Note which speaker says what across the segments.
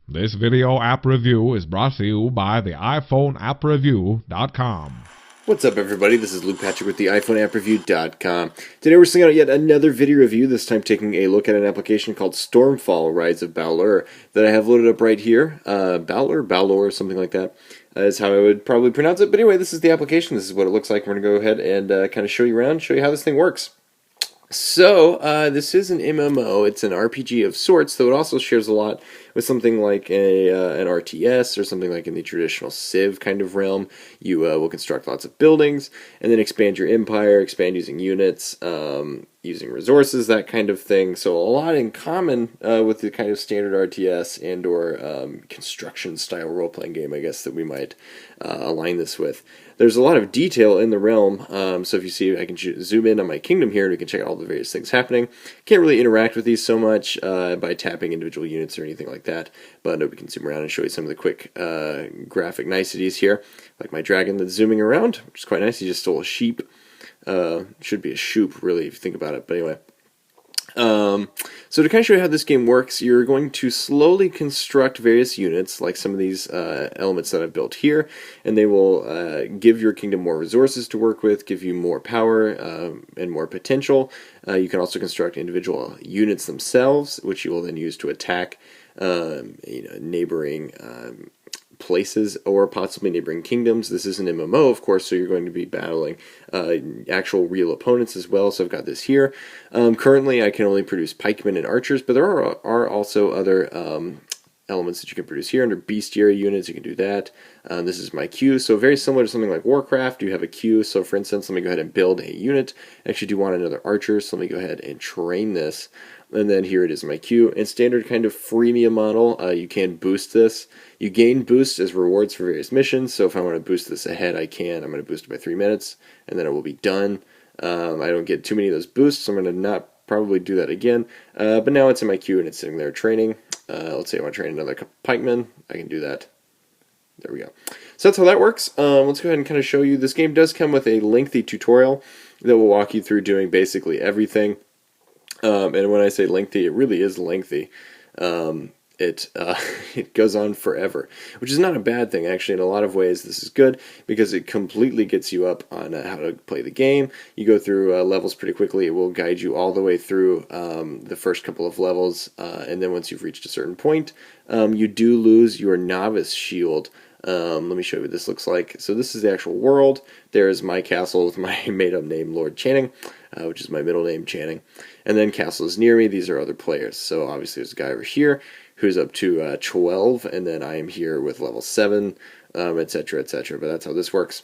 Speaker 1: This video app review is brought to you by the iPhone
Speaker 2: What's up, everybody? This is Luke Patrick with the iPhoneAppReview.com. Today we're sending out yet another video review, this time taking a look at an application called Stormfall, Rise of Balur, that I have loaded up right here. Balur, something like that is how I would probably pronounce it. But anyway, this is the application. This is what it looks like. We're going to go ahead and kind of show you around, show you how this thing works. So, this is an MMO. It's an RPG of sorts, though it also shares a lot with something like an RTS or something like in the traditional Civ kind of realm. You will construct lots of buildings and then expand your empire, expand using units, using resources, that kind of thing. So a lot in common with the kind of standard RTS and or construction style role-playing game, I guess, that we might align this with. There's a lot of detail in the realm, so if you see, I can zoom in on my kingdom here and we can check out all the various things happening. Can't really interact with these so much by tapping individual units or anything like that, but we can zoom around and show you some of the quick graphic niceties here, like my dragon that's zooming around, which is quite nice. He just stole a sheep. Should be a shoop, really, if you think about it, but anyway. So to kind of show you how this game works, you're going to slowly construct various units, like some of these elements that I've built here, and they will give your kingdom more resources to work with, give you more power and more potential. You can also construct individual units themselves, which you will then use to attack neighboring places or possibly neighboring kingdoms. This is an MMO, of course, so you're going to be battling actual real opponents as well. So I've got this here. Currently, I can only produce pikemen and archers, but there are also other elements that you can produce here. Under bestiary units, you can do that. This is my queue, so very similar to something like Warcraft. You have a queue, so for instance, let me go ahead and build a unit. I actually do want another archer, so let me go ahead and train this. And then here it is, my queue. In standard kind of freemium model, you can boost this. You gain boosts as rewards for various missions, so if I want to boost this ahead, I can. I'm going to boost it by 3 minutes, and then it will be done. I don't get too many of those boosts, so I'm going to not probably do that again. But now it's in my queue, and it's sitting there training. Let's say I want to train another couple pikemen. I can do that. There we go. So that's how that works. Let's go ahead and kind of show you. This game does come with a lengthy tutorial that will walk you through doing basically everything. And when I say lengthy, it really is lengthy. It goes on forever, which is not a bad thing, actually. In a lot of ways, this is good because it completely gets you up on how to play the game. You go through levels pretty quickly. It will guide you all the way through the first couple of levels, and then once you've reached a certain point, you do lose your novice shield. Let me show you what this looks like. So this is the actual world. There's my castle with my made-up name, Lord Channing, which is my middle name, Channing. And then castles near me, these are other players. So obviously there's a guy over here who's up to 12, and then I am here with level 7, etc., etc. But that's how this works.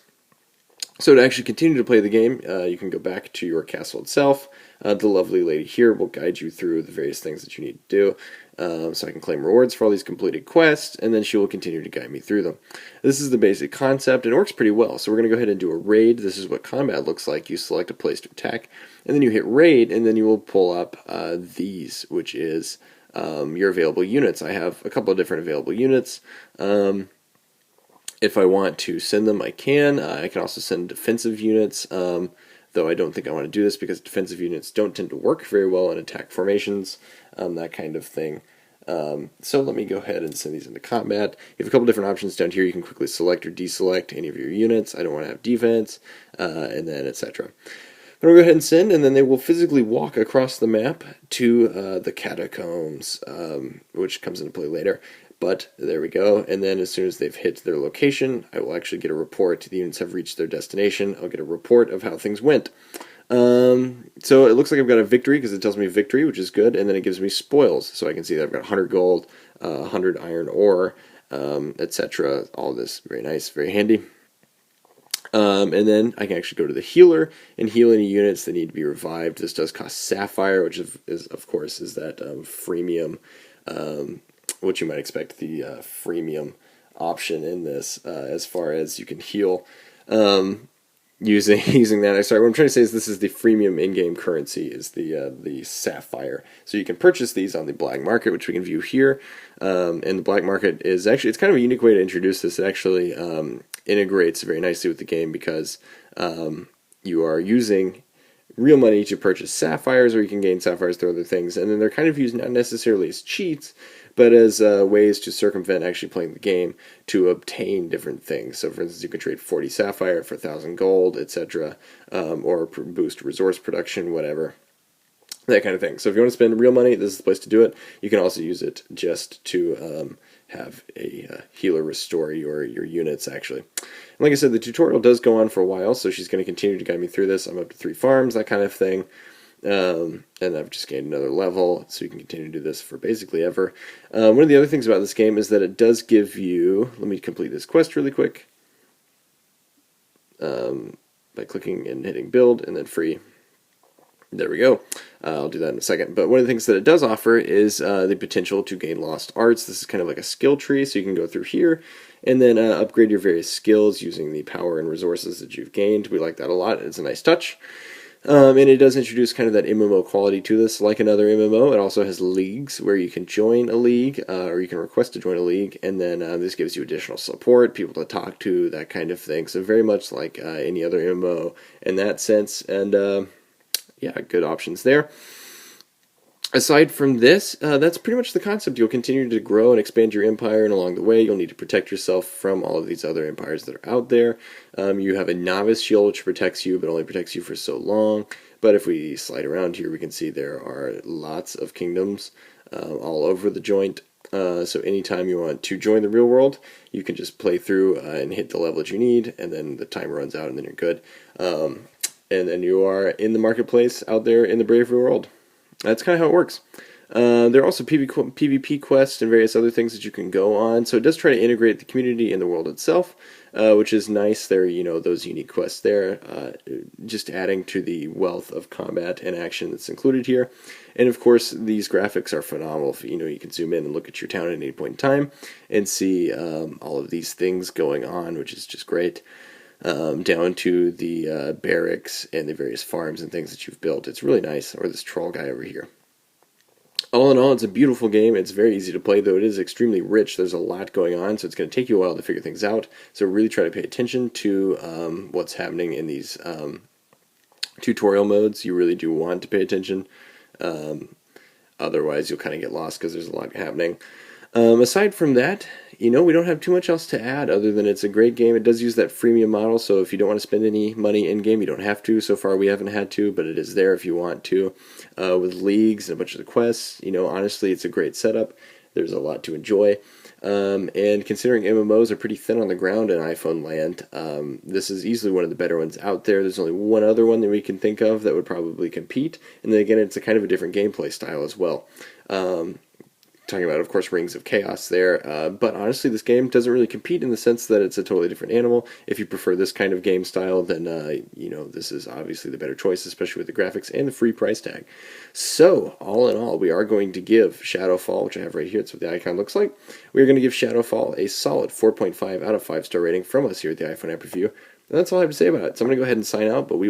Speaker 2: So to actually continue to play the game, you can go back to your castle itself. The lovely lady here will guide you through the various things that you need to do. So I can claim rewards for all these completed quests, and then she will continue to guide me through them. This is the basic concept, and it works pretty well. So we're going to go ahead and do a raid. This is what combat looks like. You select a place to attack, and then you hit raid, and then you will pull up these, which is your available units. I have a couple of different available units. If I want to send them, I can. I can also send defensive units, though I don't think I want to do this because defensive units don't tend to work very well in attack formations, that kind of thing. So let me go ahead and send these into combat. You have a couple different options down here. You can quickly select or deselect any of your units. I don't want to have defense, and then etc. But I'll go ahead and send, and then they will physically walk across the map to the catacombs, which comes into play later. But there we go, and then as soon as they've hit their location, I will actually get a report. The units have reached their destination. I'll get a report of how things went. So it looks like I've got a victory because it tells me victory, which is good, and then it gives me spoils. So I can see that I've got 100 gold, 100 iron ore, etc. All this very nice, very handy. And then I can actually go to the healer and heal any units that need to be revived. This does cost sapphire, which is of course, that freemium, what you might expect, the freemium option in this, as far as you can heal using that. Sorry, what I'm trying to say is this is the freemium in-game currency, is the sapphire. So you can purchase these on the black market, which we can view here. And the black market is actually, it's kind of a unique way to introduce this. It actually integrates very nicely with the game because you are using real money to purchase sapphires, or you can gain sapphires through other things, and then they're kind of used not necessarily as cheats, but as ways to circumvent actually playing the game to obtain different things. So, for instance, you can trade 40 sapphire for 1,000 gold, etc., or boost resource production, whatever. That kind of thing. So if you want to spend real money, this is the place to do it. You can also use it just to have a healer restore your units, actually. And like I said, the tutorial does go on for a while, so she's going to continue to guide me through this. I'm up to 3 farms, that kind of thing. And I've just gained another level, so you can continue to do this for basically ever. One of the other things about this game is that it does give you... Let me complete this quest really quick. By clicking and hitting build, and then free. There we go. I'll do that in a second. But one of the things that it does offer is the potential to gain lost arts. This is kind of like a skill tree, so you can go through here and then upgrade your various skills using the power and resources that you've gained. We like that a lot. It's a nice touch. And it does introduce kind of that MMO quality to this. Like another MMO, it also has leagues where you can join a league, or you can request to join a league, and then this gives you additional support, people to talk to, that kind of thing. So very much like any other MMO in that sense. And yeah, good options there. Aside from this, that's pretty much the concept. You'll continue to grow and expand your empire, and along the way, you'll need to protect yourself from all of these other empires that are out there. You have a novice shield, which protects you, but only protects you for so long. But if we slide around here, we can see there are lots of kingdoms all over the joint. So anytime you want to join the real world, you can just play through and hit the level that you need, and then the timer runs out, and then you're good. And then you are in the marketplace out there in the Bravery world. That's kind of how it works. There are also PvP quests and various other things that you can go on. So it does try to integrate the community and the world itself, which is nice. There are, those unique quests there, just adding to the wealth of combat and action that's included here. And of course, these graphics are phenomenal. You can zoom in and look at your town at any point in time and see all of these things going on, which is just great. Down to the barracks and the various farms and things that you've built. It's really nice. Or this troll guy over here. All in all, it's a beautiful game. It's very easy to play, though it is extremely rich. There's a lot going on, so it's going to take you a while to figure things out. So really try to pay attention to what's happening in these tutorial modes. You really do want to pay attention. Otherwise, you'll kind of get lost because there's a lot happening. Aside from that, we don't have too much else to add other than it's a great game. It does use that freemium model, so if you don't want to spend any money in-game, you don't have to. So far, we haven't had to, but it is there if you want to. With leagues and a bunch of the quests, honestly, it's a great setup. There's a lot to enjoy. And considering MMOs are pretty thin on the ground in iPhone land, this is easily one of the better ones out there. There's only one other one that we can think of that would probably compete. And then again, it's a kind of a different gameplay style as well. Talking about, of course, Rings of Chaos there, but honestly, this game doesn't really compete in the sense that it's a totally different animal. If you prefer this kind of game style, then, this is obviously the better choice, especially with the graphics and the free price tag. So, all in all, we are going to give Shadowfall, which I have right here, it's what the icon looks like, we are going to give Shadowfall a solid 4.5 out of 5 star rating from us here at the iPhone App Review. And that's all I have to say about it. So I'm going to go ahead and sign out, but we will